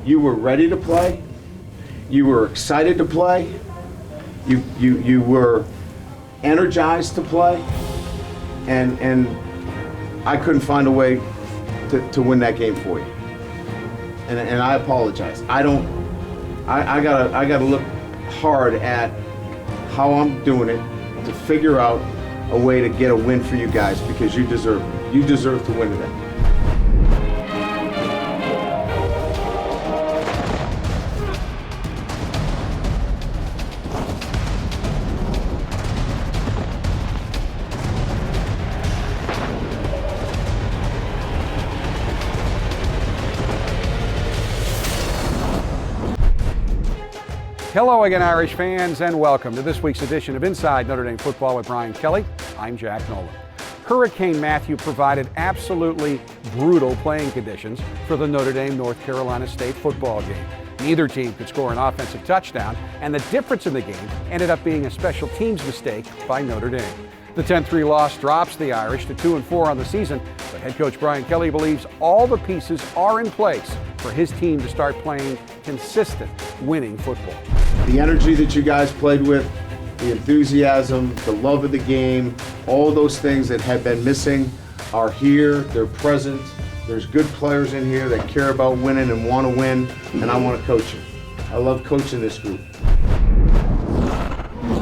You were ready to play. You were excited to play. You were energized to play. And I couldn't find a way to win that game for you. And I apologize. I gotta look hard at how I'm doing it to figure out a way to get a win for you guys, because you deserve it. You deserve to win today. Hello again, Irish fans, and welcome to this week's edition of Inside Notre Dame Football with Brian Kelly. I'm Jack Nolan. Hurricane Matthew provided absolutely brutal playing conditions for the Notre Dame-North Carolina State football game. Neither team could score an offensive touchdown, and the difference in the game ended up being a special teams mistake by Notre Dame. The 10-3 loss drops the Irish to 2-4 on the season, but head coach Brian Kelly believes all the pieces are in place for his team to start playing consistent, winning football. The energy that you guys played with, the enthusiasm, the love of the game, all those things that had been missing are here, they're present. There's good players in here that care about winning and want to win, and I want to coach them. I love coaching this group.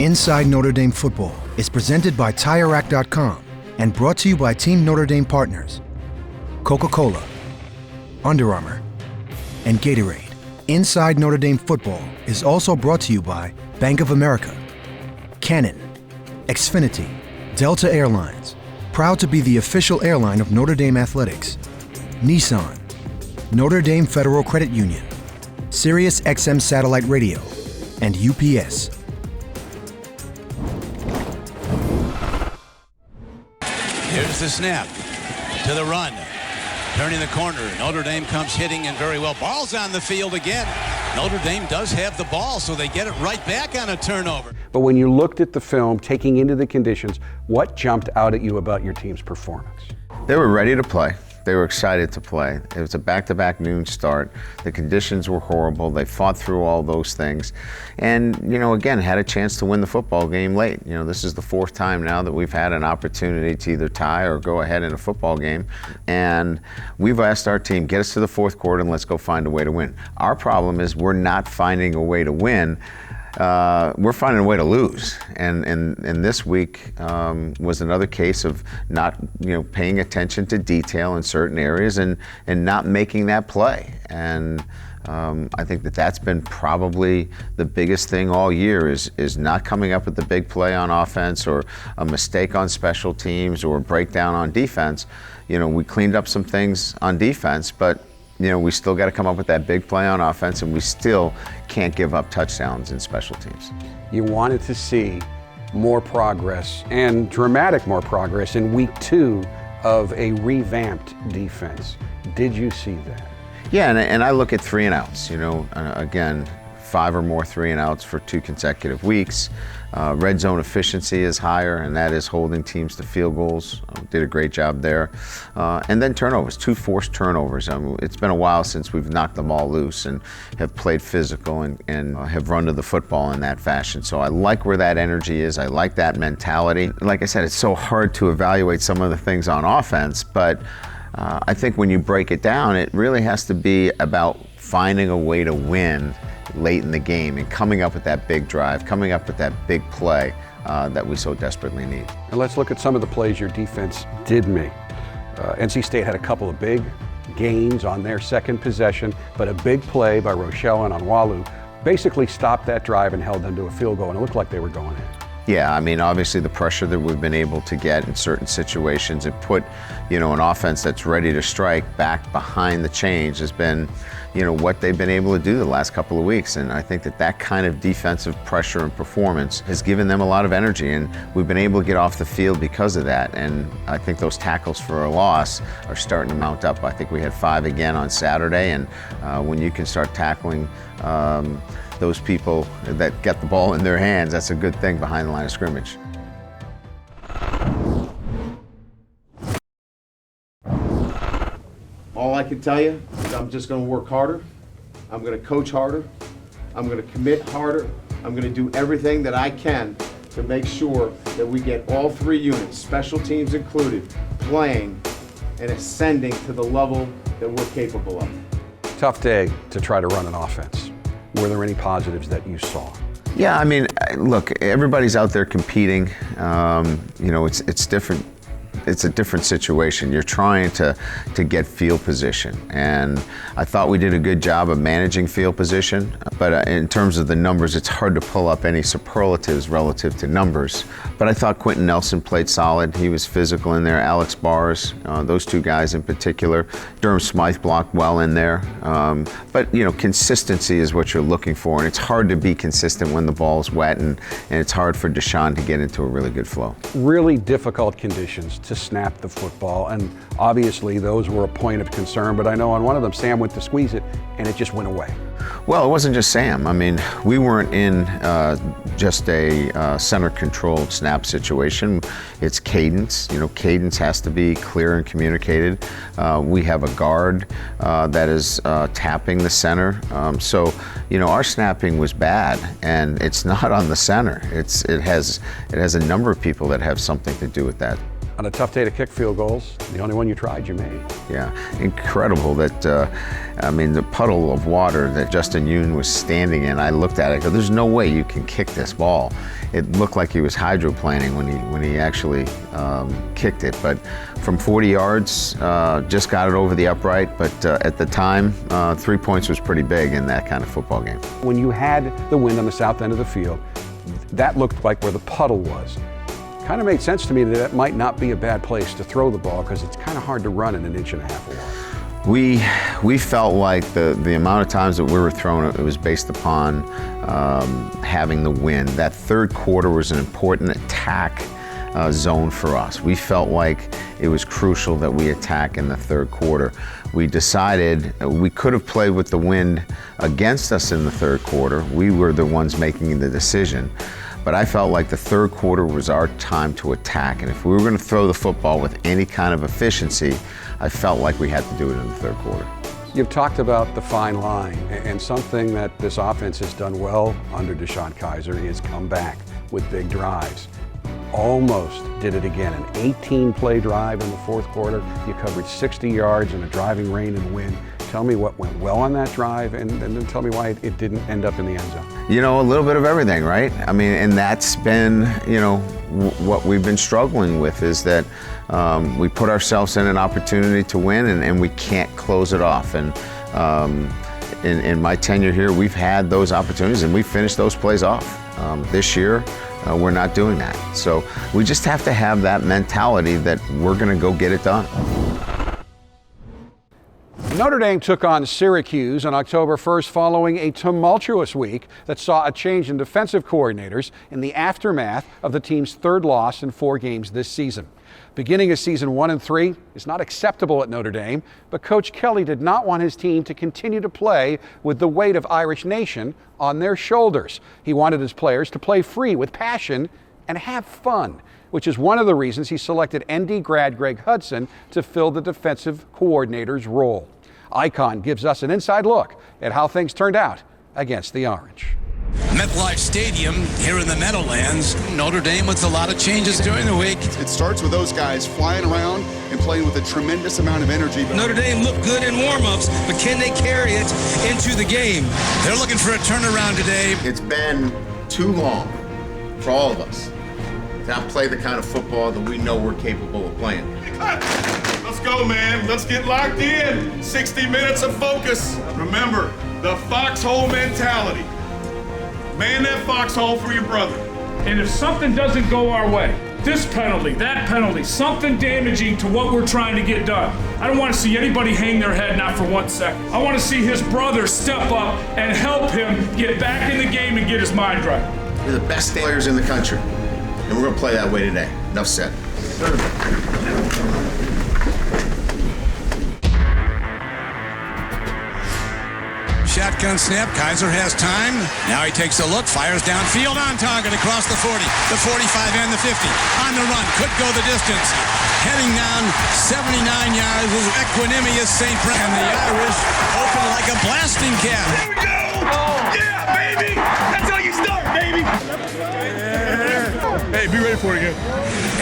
Inside Notre Dame Football is presented by TireRack.com and brought to you by Team Notre Dame partners, Coca-Cola, Under Armour, and Gatorade. Inside Notre Dame Football is also brought to you by Bank of America, Canon, Xfinity, Delta Airlines, proud to be the official airline of Notre Dame Athletics, Nissan, Notre Dame Federal Credit Union, Sirius XM Satellite Radio, and UPS. Here's the snap to the run. Turning the corner, Notre Dame comes hitting in very well. Ball's on the field again. Notre Dame does have the ball, so they get it right back on a turnover. But when you looked at the film, taking into the conditions, what jumped out at you about your team's performance? They were ready to play. They were excited to play. It was a back-to-back noon start. The conditions were horrible. They fought through all those things. And, again, had a chance to win the football game late. This is the fourth time now that we've had an opportunity to either tie or go ahead in a football game. And we've asked our team, get us to the fourth quarter and let's go find a way to win. Our problem is we're not finding a way to win. We're finding a way to lose, and this week was another case of not paying attention to detail in certain areas and not making that play. And I think that's been probably the biggest thing all year is not coming up with the big play on offense or a mistake on special teams or a breakdown on defense. We cleaned up some things on defense, but we still got to come up with that big play on offense, and we still can't give up touchdowns in special teams. You wanted to see more progress, and dramatic more progress, in week 2 of a revamped defense. Did you see that? Yeah, and I look at 3 and outs. Again, 5 or more 3 and outs for 2 consecutive weeks. Red zone efficiency is higher, and that is holding teams to field goals. Did a great job there. And then turnovers, 2 forced turnovers. It's been a while since we've knocked them all loose and have played physical and have run to the football in that fashion. So I like where that energy is. I like that mentality. Like I said, it's so hard to evaluate some of the things on offense, but I think when you break it down, it really has to be about finding a way to win late in the game and coming up with that big drive, coming up with that big play that we so desperately need. And let's look at some of the plays your defense did make. NC State had a couple of big gains on their second possession, but a big play by Rochelle and Onwalu basically stopped that drive and held them to a field goal, and it looked like they were going in. Yeah, obviously the pressure that we've been able to get in certain situations and put, an offense that's ready to strike back behind the change has been, what they've been able to do the last couple of weeks. And I think that kind of defensive pressure and performance has given them a lot of energy, and we've been able to get off the field because of that. And I think those tackles for a loss are starting to mount up. I think we had 5 again on Saturday, and when you can start tackling those people that get the ball in their hands, that's a good thing behind the line of scrimmage. All I can tell you is I'm just going to work harder. I'm going to coach harder. I'm going to commit harder. I'm going to do everything that I can to make sure that we get all three units, special teams included, playing and ascending to the level that we're capable of. Tough day to try to run an offense. Were there any positives that you saw? Yeah, I mean, look, everybody's out there competing. It's different. It's a different situation. You're trying to get field position, and I thought we did a good job of managing field position, but in terms of the numbers, it's hard to pull up any superlatives relative to numbers. But I thought Quentin Nelson played solid. He was physical in there. Alex Bars, those two guys in particular. Durham Smythe blocked well in there. But consistency is what you're looking for, and it's hard to be consistent when the ball's wet, and it's hard for Deshaun to get into a really good flow. Really difficult conditions to snap the football, and obviously those were a point of concern, but I know on one of them Sam went to squeeze it and it just went away. Well, it wasn't just Sam. I mean, we weren't in just a center-controlled snap situation. It's cadence. Cadence has to be clear and communicated. We have a guard that is tapping the center. So our snapping was bad, and it's not on the center. It has a number of people that have something to do with that. On a tough day to kick field goals, the only one you tried, you made. Yeah, incredible that, the puddle of water that Justin Yoon was standing in, I looked at it, I go, there's no way you can kick this ball. It looked like he was hydroplaning when he actually kicked it, but from 40 yards, just got it over the upright, but at the time, 3 points was pretty big in that kind of football game. When you had the wind on the south end of the field, that looked like where the puddle was. Kind of made sense to me that might not be a bad place to throw the ball because it's kind of hard to run in 1.5 inches of water. We felt like the amount of times that we were throwing it was based upon having the wind. That third quarter was an important attack zone for us. We felt like it was crucial that we attack in the third quarter. We decided we could have played with the wind against us in the third quarter. We were the ones making the decision. But I felt like the third quarter was our time to attack, and if we were going to throw the football with any kind of efficiency, I felt like we had to do it in the third quarter. You've talked about the fine line, and something that this offense has done well under Deshaun Kaiser is come back with big drives. Almost did it again, an 18-play drive in the fourth quarter. You covered 60 yards in a driving rain and wind. Tell me what went well on that drive, and then tell me why it didn't end up in the end zone. A little bit of everything, right? I mean, and that's been, what we've been struggling with is that we put ourselves in an opportunity to win, and we can't close it off. And in my tenure here, we've had those opportunities, and we finished those plays off. This year, we're not doing that. So we just have to have that mentality that we're going to go get it done. Notre Dame took on Syracuse on October 1st following a tumultuous week that saw a change in defensive coordinators in the aftermath of the team's third loss in 4 games this season. Beginning of season 1 and 3 is not acceptable at Notre Dame, but Coach Kelly did not want his team to continue to play with the weight of Irish Nation on their shoulders. He wanted his players to play free with passion and have fun, which is one of the reasons he selected ND grad Greg Hudson to fill the defensive coordinator's role. Icon gives us an inside look at how things turned out against the Orange. MetLife Stadium here in the Meadowlands. Notre Dame with a lot of changes during the week. It starts with those guys flying around and playing with a tremendous amount of energy. Notre Dame looked good in warm-ups, but can they carry it into the game? They're looking for a turnaround today. It's been too long for all of us to not play the kind of football that we know we're capable of playing. Let's go, man. Let's get locked in. 60 minutes of focus. Remember, the foxhole mentality. Man that foxhole for your brother. And if something doesn't go our way, this penalty, that penalty, something damaging to what we're trying to get done, I don't want to see anybody hang their head, not for 1 second. I want to see his brother step up and help him get back in the game and get his mind right. We're the best players in the country, and we're going to play that way today. Enough said. Shotgun snap. Kaiser has time. Now he takes a look, fires downfield on target across the 40, the 45, and the 50. On the run, could go the distance. heading down 79 yards with Equanimous St. Brown. And the Irish open like a blasting cap. Here we go! Yeah, baby! That's how you start, baby! Hey, be ready for it again.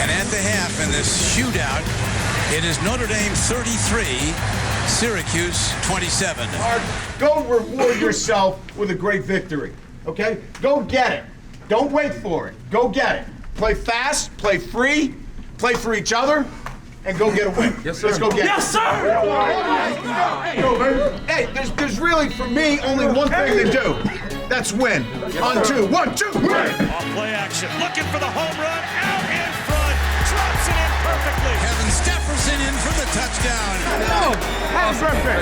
And at the half in this shootout, it is Notre Dame 33, Syracuse 27. Go reward yourself with a great victory, okay? Go get it. Don't wait for it. Go get it. Play fast, play free, play for each other, and go get a win. Yes, sir. Let's go get it. Yes, sir! Hey, there's really, for me, only one thing to do. That's win. On two. 1, 2, win! Off play action, looking for the home run, out in front, drops it in perfectly. Kevin Stepherson in for the touchdown. Oh, happy birthday.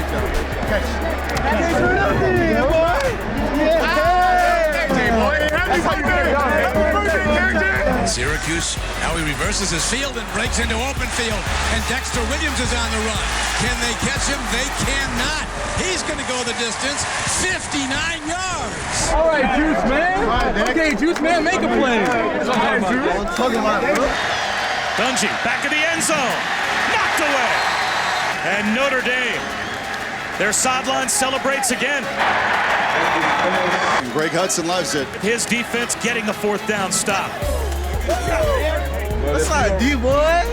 Syracuse, now he reverses his field and breaks into open field. And Dexter Williams is on the run. Can they catch him? They cannot. He's going to go the distance, 59 yards. All right, Juice Man. Okay, Juice Man, make a play. Dungy back in the end zone, knocked away. And Notre Dame, their sideline celebrates again. Greg Hudson loves it. His defense getting the fourth down stop. That's not D, boy.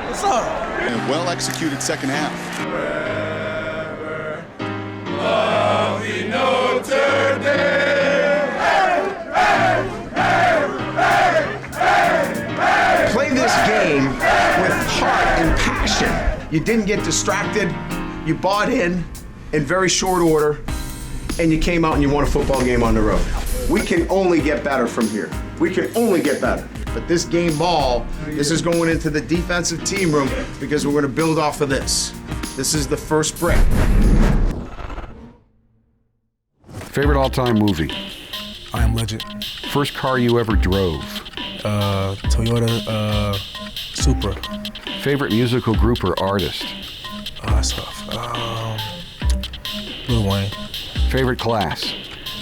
What's up? And well executed second half. Notre Dame! Play this game with heart and passion. You didn't get distracted. You bought in very short order, and you came out and you won a football game on the road. We can only get better from here. We can only get better. But this game ball, this is going into the defensive team room because we're going to build off of this. This is the first brick. Favorite all-time movie? I Am Legend. First car you ever drove? Toyota Supra. Favorite musical group or artist? That's tough. Lil Wayne. Favorite class?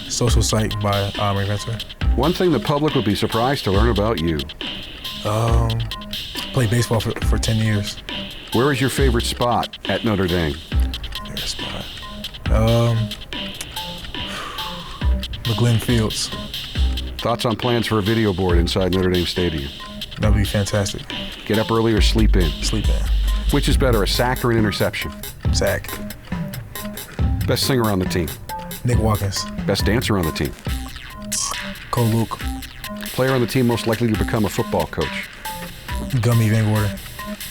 Social Psych by Inventor. One thing the public would be surprised to learn about you. Played baseball for 10 years. Where is your favorite spot at Notre Dame? Favorite spot? McGlynn Fields. Thoughts on plans for a video board inside Notre Dame Stadium? That'd be fantastic. Get up early or sleep in? Sleep in. Which is better, a sack or an interception? Sack. Best singer on the team? Nick Watkins. Best dancer on the team? Cole Luke. Player on the team most likely to become a football coach? Gummy Van Gorder.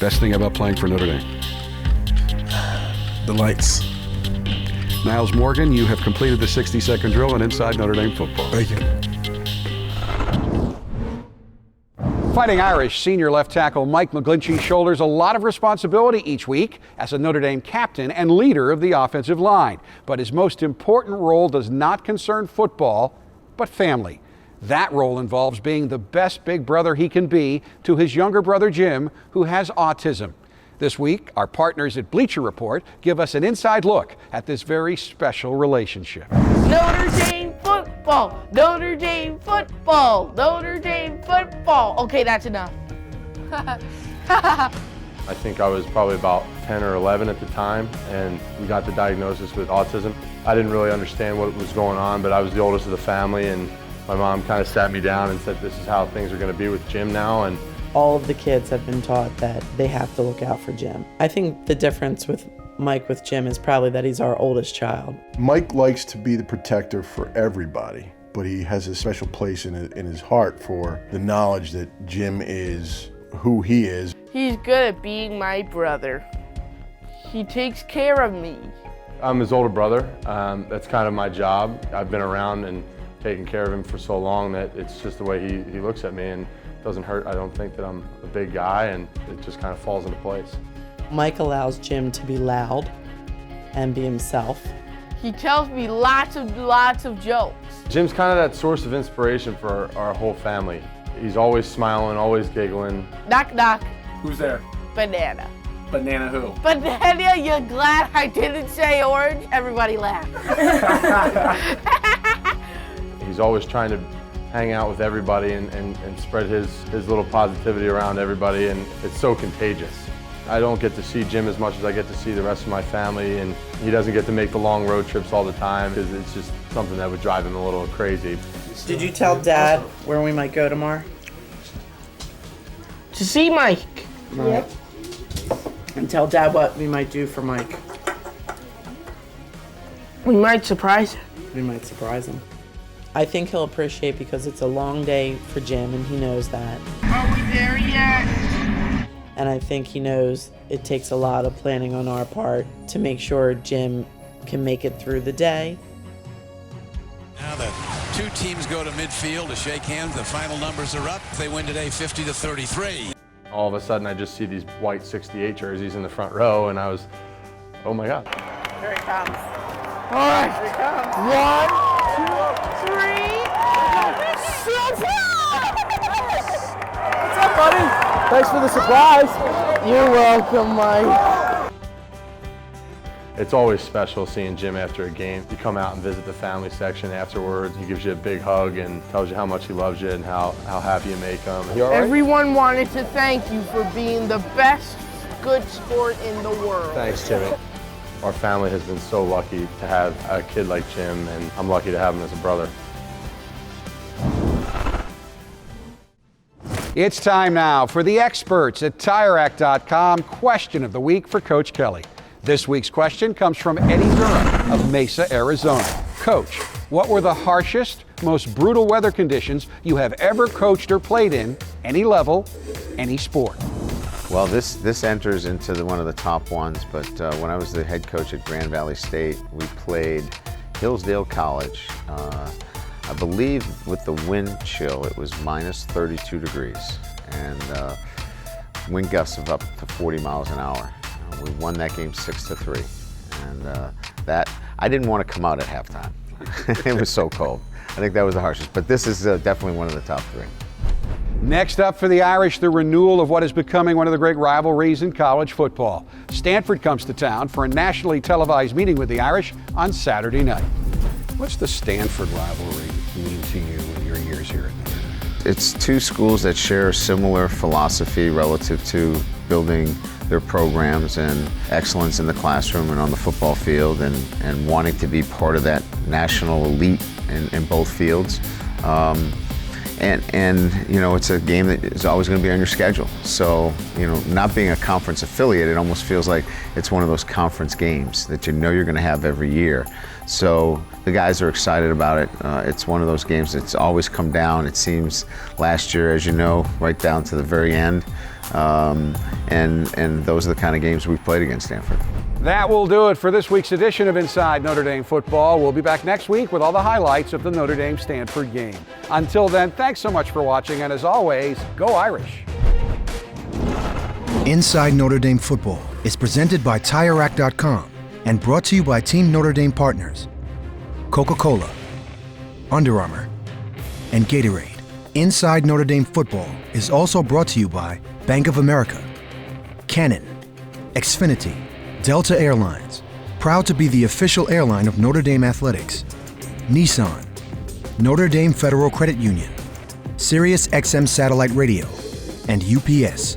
Best thing about playing for Notre Dame? The lights. Niles Morgan, you have completed the 60-second drill on Inside Notre Dame Football. Thank you. Fighting Irish senior left tackle Mike McGlinchey shoulders a lot of responsibility each week as a Notre Dame captain and leader of the offensive line. But his most important role does not concern football, but family. That role involves being the best big brother he can be to his younger brother Jim, who has autism. This week, our partners at Bleacher Report give us an inside look at this very special relationship. Notre Dame football, Notre Dame football, Notre Dame football. Okay, that's enough. I think I was probably about 10 or 11 at the time, and we got the diagnosis with autism. I didn't really understand what was going on, but I was the oldest of the family, and my mom kind of sat me down and said, this is how things are going to be with Jim now. And all of the kids have been taught that they have to look out for Jim. I think the difference with Mike with Jim is probably that he's our oldest child. Mike likes to be the protector for everybody, but he has a special place in his heart for the knowledge that Jim is who he is. He's good at being my brother. He takes care of me. I'm his older brother. That's kind of my job. I've been around and taken care of him for so long that it's just the way he looks at me, and it doesn't hurt. I don't think that I'm a big guy, and it just kind of falls into place. Mike allows Jim to be loud and be himself. He tells me lots of jokes. Jim's kind of that source of inspiration for our whole family. He's always smiling, always giggling. Knock, knock. Who's there? Banana. Banana who? Banana, you're glad I didn't say orange? Everybody laughed. He's always trying to hang out with everybody and spread his little positivity around everybody, and it's so contagious. I don't get to see Jim as much as I get to see the rest of my family, and he doesn't get to make the long road trips all the time because it's just something that would drive him a little crazy. Did you tell Dad where we might go tomorrow? To see Mike. Yep. And tell Dad what we might do for Mike. We might surprise him. We might surprise him. I think he'll appreciate because it's a long day for Jim and he knows that. Are we there yet? And I think he knows it takes a lot of planning on our part to make sure Jim can make it through the day. Now the two teams go to midfield to shake hands. The final numbers are up. They win today 50-33. All of a sudden I just see these white 68 jerseys in the front row and I was, oh my God. Here it comes. All right. Here it comes. 1, 2, 3. Surprise! What's up, buddy? Thanks for the surprise. You're welcome, Mike. It's always special seeing Jim after a game. You come out and visit the family section afterwards. He gives you a big hug and tells you how much he loves you and how happy you make him. You all right? Everyone wanted to thank you for being the best good sport in the world. Thanks, Jimmy. Our family has been so lucky to have a kid like Jim, and I'm lucky to have him as a brother. It's time now for the experts at TireRack.com question of the week for Coach Kelly. This week's question comes from Eddie Durham of Mesa, Arizona. Coach, what were the harshest, most brutal weather conditions you have ever coached or played in, any level, any sport? Well, this enters into one of the top ones, but when I was the head coach at Grand Valley State, we played Hillsdale College. I believe with the wind chill, it was minus 32 degrees and wind gusts of up to 40 miles an hour. We won that game 6-3, and that I didn't want to come out at halftime. It was so cold. I think that was the harshest, but this is definitely one of the top three. Next up for the Irish, the renewal of what is becoming one of the great rivalries in college football. Stanford comes to town for a nationally televised meeting with the Irish on Saturday night. What's the Stanford rivalry mean to you in your years here at Notre Dame? It's two schools that share a similar philosophy relative to building their programs and excellence in the classroom and on the football field and wanting to be part of that national elite in both fields. And you know, it's a game that is always going to be on your schedule. So, you know, not being a conference affiliate, it almost feels like it's one of those conference games that you know you're going to have every year. So the guys are excited about it. It's one of those games that's always come down. It seems last year, as you know, right down to the very end. And those are the kind of games we've played against Stanford. That will do it for this week's edition of Inside Notre Dame Football. We'll be back next week with all the highlights of the Notre Dame-Stanford game. Until then, thanks so much for watching, and as always, go Irish. Inside Notre Dame Football is presented by TireRack.com and brought to you by Team Notre Dame partners Coca-Cola, Under Armour, and Gatorade. Inside Notre Dame Football is also brought to you by Bank of America, Canon, Xfinity, Delta Airlines, proud to be the official airline of Notre Dame Athletics, Nissan, Notre Dame Federal Credit Union, Sirius XM Satellite Radio, and UPS.